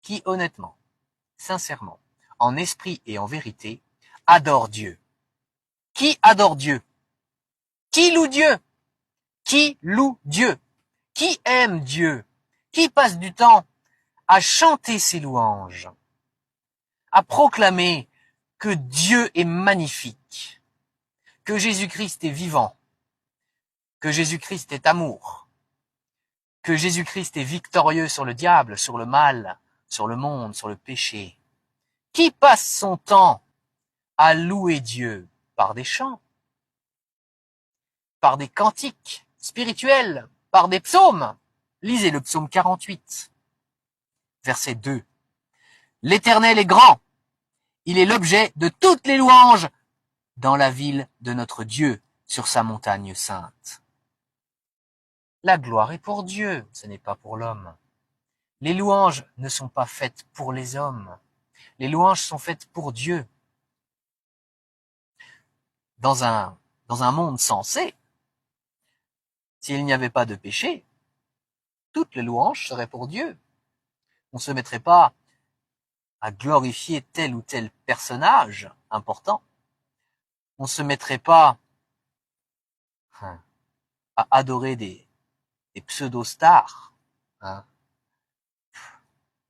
qui honnêtement, sincèrement, en esprit et en vérité, adore Dieu. Qui adore Dieu? Qui loue Dieu? Qui loue Dieu? Qui aime Dieu? Qui passe du temps à chanter ses louanges, à proclamer que Dieu est magnifique, que Jésus-Christ est vivant, que Jésus-Christ est amour, que Jésus-Christ est victorieux sur le diable, sur le mal, sur le monde, sur le péché. Qui passe son temps à louer Dieu par des chants, par des cantiques spirituels, par des psaumes? Lisez le psaume 48, verset 2. L'Éternel est grand, il est l'objet de toutes les louanges dans la ville de notre Dieu, sur sa montagne sainte. La gloire est pour Dieu, ce n'est pas pour l'homme. Les louanges ne sont pas faites pour les hommes. Les louanges sont faites pour Dieu. Dans un monde sensé, s'il n'y avait pas de péché, toutes les louanges seraient pour Dieu. On ne se mettrait pas à glorifier tel ou tel personnage important. On ne se mettrait pas à adorer des pseudo-stars. On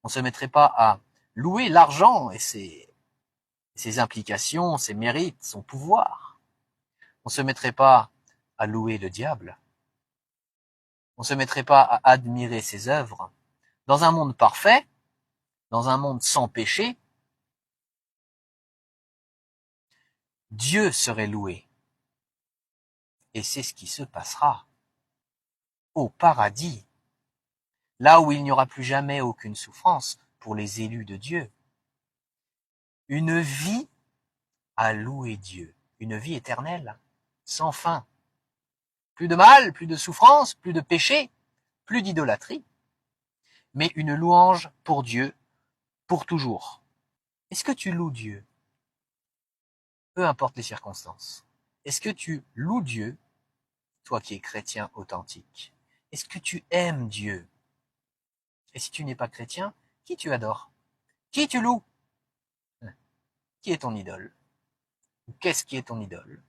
ne se mettrait pas à louer l'argent et ses implications, ses mérites, son pouvoir. On ne se mettrait pas à louer le diable. On ne se mettrait pas à admirer ses œuvres. Dans un monde parfait, dans un monde sans péché, Dieu serait loué. Et c'est ce qui se passera au paradis, là où il n'y aura plus jamais aucune souffrance pour les élus de Dieu. Une vie à louer Dieu, une vie éternelle, sans fin. Plus de mal, plus de souffrance, plus de péché, plus d'idolâtrie, mais une louange pour Dieu, pour toujours. Est-ce que tu loues Dieu? Peu importe les circonstances. Est-ce que tu loues Dieu, toi qui es chrétien authentique? Est-ce que tu aimes Dieu? Et si tu n'es pas chrétien, qui tu adores? Qui tu loues? Qui est ton idole? Ou qu'est-ce qui est ton idole?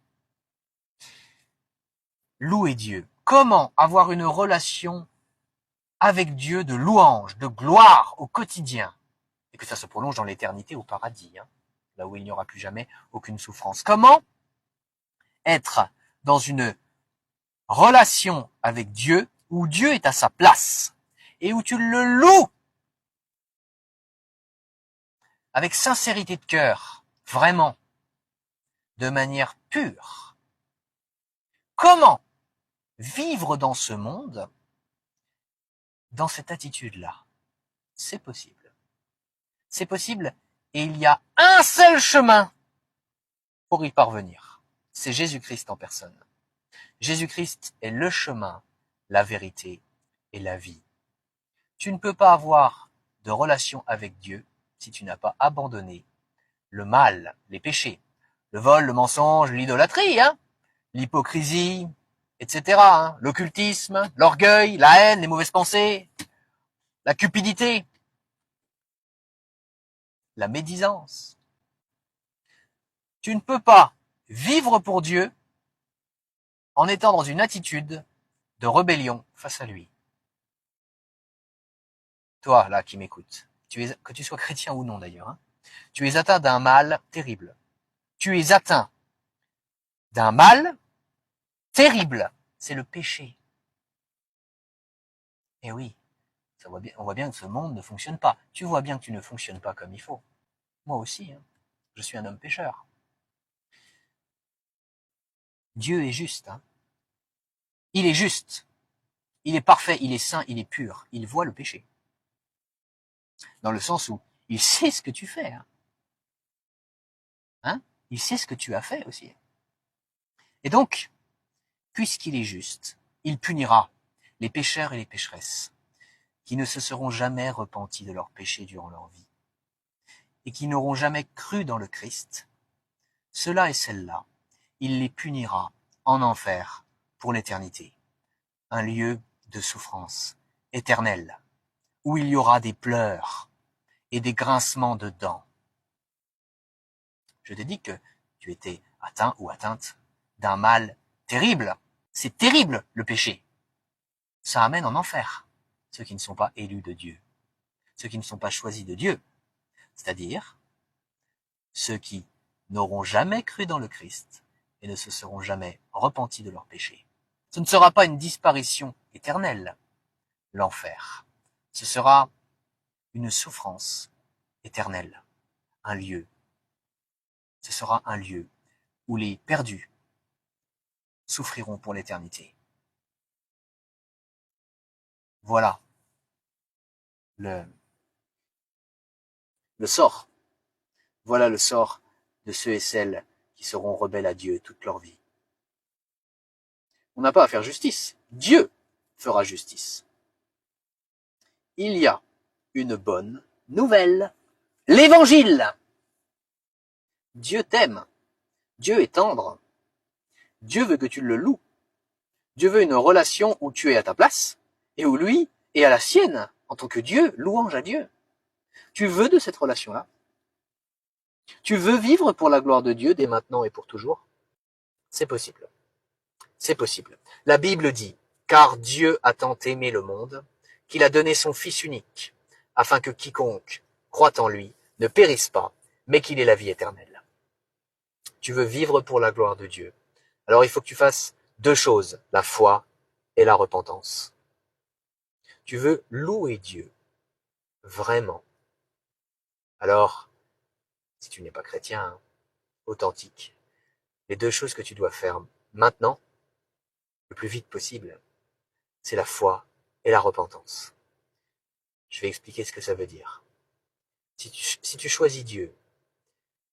Louer Dieu. Comment avoir une relation avec Dieu de louange, de gloire au quotidien? Et que ça se prolonge dans l'éternité au paradis, là où il n'y aura plus jamais aucune souffrance. Comment être dans une relation avec Dieu où Dieu est à sa place et où tu le loues avec sincérité de cœur, vraiment, de manière pure? Comment vivre dans ce monde dans cette attitude-là? C'est possible. C'est possible et il y a un seul chemin pour y parvenir. C'est Jésus-Christ en personne. Jésus-Christ est le chemin, la vérité et la vie. Tu ne peux pas avoir de relation avec Dieu si tu n'as pas abandonné le mal, les péchés, le vol, le mensonge, l'idolâtrie, l'hypocrisie, etc., l'occultisme, l'orgueil, la haine, les mauvaises pensées, la cupidité, la médisance. Tu ne peux pas vivre pour Dieu en étant dans une attitude de rébellion face à lui. Toi, là, qui m'écoutes, que tu sois chrétien ou non d'ailleurs, tu es atteint d'un mal terrible. Tu es atteint d'un mal terrible. C'est le péché. Et oui, on voit bien que ce monde ne fonctionne pas. Tu vois bien que tu ne fonctionnes pas comme il faut. Moi aussi, je suis un homme pécheur. Dieu est juste. Il est juste. Il est parfait, il est saint, il est pur. Il voit le péché. Dans le sens où il sait ce que tu fais. Il sait ce que tu as fait aussi. Et donc, puisqu'il est juste, il punira les pécheurs et les pécheresses qui ne se seront jamais repentis de leurs péchés durant leur vie et qui n'auront jamais cru dans le Christ. Ceux-là et celles-là, il les punira en enfer pour l'éternité, un lieu de souffrance éternelle où il y aura des pleurs et des grincements de dents. Je t'ai dit que tu étais atteint ou atteinte d'un mal terrible. C'est terrible, le péché. Ça amène en enfer ceux qui ne sont pas élus de Dieu, ceux qui ne sont pas choisis de Dieu, c'est-à-dire ceux qui n'auront jamais cru dans le Christ et ne se seront jamais repentis de leurs péchés. Ce ne sera pas une disparition éternelle, l'enfer. Ce sera une souffrance éternelle, un lieu. Ce sera un lieu où les perdus souffriront pour l'éternité. Voilà le sort. Voilà le sort de ceux et celles qui seront rebelles à Dieu toute leur vie. On n'a pas à faire justice. Dieu fera justice. Il y a une bonne nouvelle. L'évangile. Dieu t'aime. Dieu est tendre. Dieu veut que tu le loues. Dieu veut une relation où tu es à ta place et où lui est à la sienne en tant que Dieu, louange à Dieu. Tu veux de cette relation-là? Tu veux vivre pour la gloire de Dieu dès maintenant et pour toujours? C'est possible. C'est possible. La Bible dit, car Dieu a tant aimé le monde qu'il a donné son Fils unique, afin que quiconque croit en lui ne périsse pas, mais qu'il ait la vie éternelle. Tu veux vivre pour la gloire de Dieu. Alors il faut que tu fasses deux choses, la foi et la repentance. Tu veux louer Dieu, vraiment. Alors, si tu n'es pas chrétien, authentique, les deux choses que tu dois faire maintenant, le plus vite possible, c'est la foi et la repentance. Je vais expliquer ce que ça veut dire. Si tu choisis Dieu,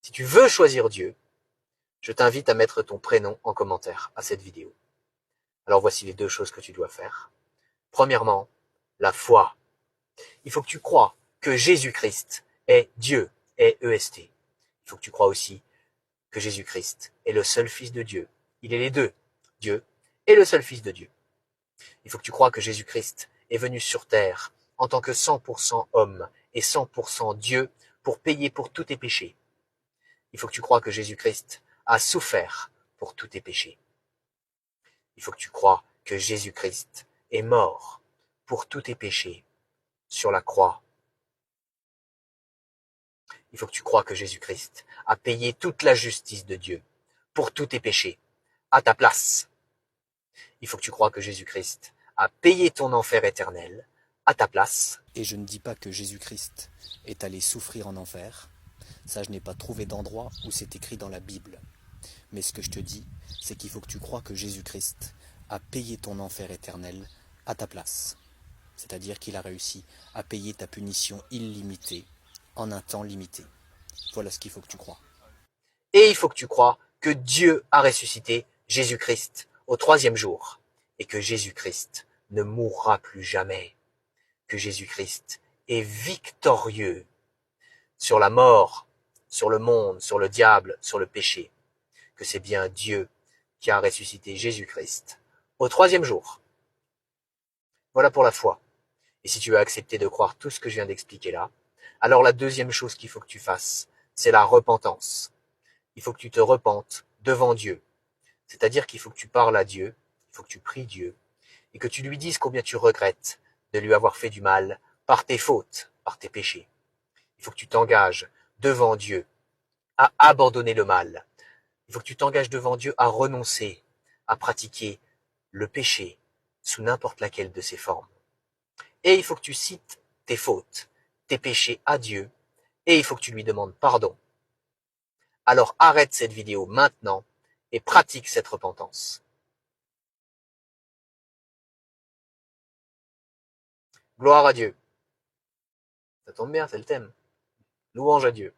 si tu veux choisir Dieu, je t'invite à mettre ton prénom en commentaire à cette vidéo. Alors voici les deux choses que tu dois faire. Premièrement, la foi. Il faut que tu crois que Jésus-Christ est Dieu, est EST. Il faut que tu crois aussi que Jésus-Christ est le seul Fils de Dieu. Il est les deux, Dieu et le seul Fils de Dieu. Il faut que tu crois que Jésus-Christ est venu sur terre en tant que 100% homme et 100% Dieu pour payer pour tous tes péchés. Il faut que tu crois que Jésus-Christ a souffert pour tous tes péchés. Il faut que tu crois que Jésus-Christ est mort pour tous tes péchés sur la croix. Il faut que tu crois que Jésus-Christ a payé toute la justice de Dieu pour tous tes péchés, à ta place. Il faut que tu crois que Jésus-Christ a payé ton enfer éternel à ta place. Et je ne dis pas que Jésus-Christ est allé souffrir en enfer. Ça, je n'ai pas trouvé d'endroit où c'est écrit dans la Bible. Mais ce que je te dis, c'est qu'il faut que tu crois que Jésus-Christ a payé ton enfer éternel à ta place. C'est-à-dire qu'il a réussi à payer ta punition illimitée en un temps limité. Voilà ce qu'il faut que tu crois. Et il faut que tu crois que Dieu a ressuscité Jésus-Christ au 3e jour et que Jésus-Christ ne mourra plus jamais. Que Jésus-Christ est victorieux sur la mort, sur le monde, sur le diable, sur le péché. Que c'est bien Dieu qui a ressuscité Jésus-Christ au 3e jour. Voilà pour la foi. Et si tu as accepté de croire tout ce que je viens d'expliquer là, alors la deuxième chose qu'il faut que tu fasses, c'est la repentance. Il faut que tu te repentes devant Dieu. C'est-à-dire qu'il faut que tu parles à Dieu, il faut que tu pries Dieu, et que tu lui dises combien tu regrettes de lui avoir fait du mal par tes fautes, par tes péchés. Il faut que tu t'engages devant Dieu à abandonner le mal. Il faut que tu t'engages devant Dieu à renoncer, à pratiquer le péché sous n'importe laquelle de ses formes. Et il faut que tu cites tes fautes, tes péchés à Dieu, et il faut que tu lui demandes pardon. Alors arrête cette vidéo maintenant et pratique cette repentance. Gloire à Dieu. Ça tombe bien, c'est le thème. Louange à Dieu.